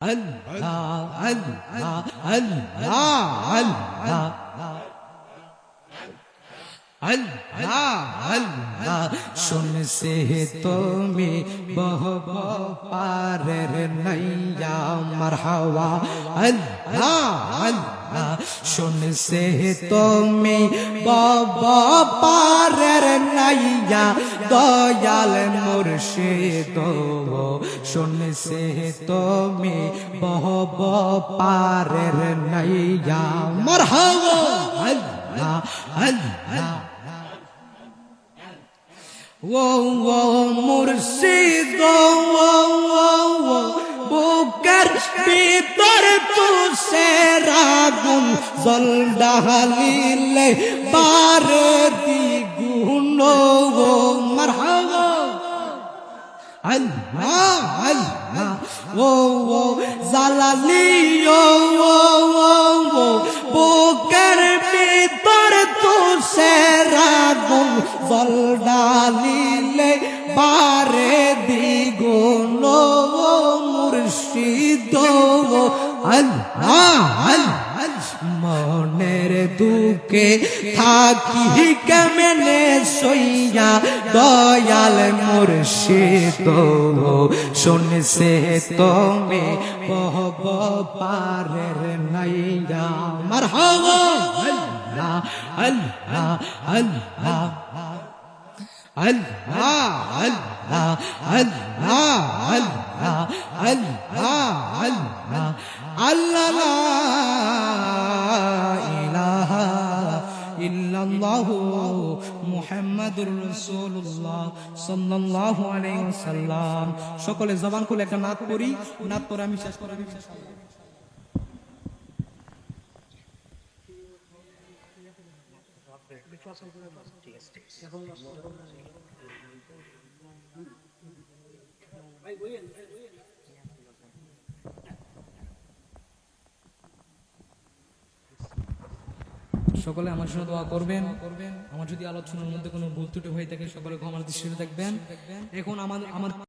Allah, Allah, Allah, Allah. Allah শুনছে তুমি বহব পারের নৈয়া মারহাবা আল্লাহ আল্লাহ শুনছে তুমি বহব পারের নৈয়া দয়াল মুর্শিদ শুনছে তুমি বহব পারের নৈয়া মারহাবা আল্লাহ আল্লাহ মুর্শিদ বুকের ভিতর তুষের আগুন জল ঢালিলে পারে দ্বিগুণ মারহাবা আল্লাহ আল্লাহ ও জালালি বুকের ভিতর তুষের আগুন জল ঢালিলে পারে দ্বিগুণ মুর্শিদ আল্লাহ আল্লাহ মনের দুঃখে থাকি কেমনে সইয়া দয়াল মুর্শিদ শুনছে তুমি বহব পারের নাইয়া মারহাবা আল্লাহ আল্লাহ আল্লাহ Allah, Allah, Allah, Allah, Allah, Allah, Allah, la ilaha illallah Muhammadur Rasulullah sallallahu alaihi wasallam. সকলে জবান খুলে একটা নাত পড়ি, নাত পড়ে আমি শেষ করি। সকলে আমার জন্য দোয়া করবেন। আমার যদি আলোচনার মধ্যে কোনো ভুল ত্রুটি হয়ে থাকে সকলে ক্ষমার দৃষ্টিতে দেখবেন। এখন আমার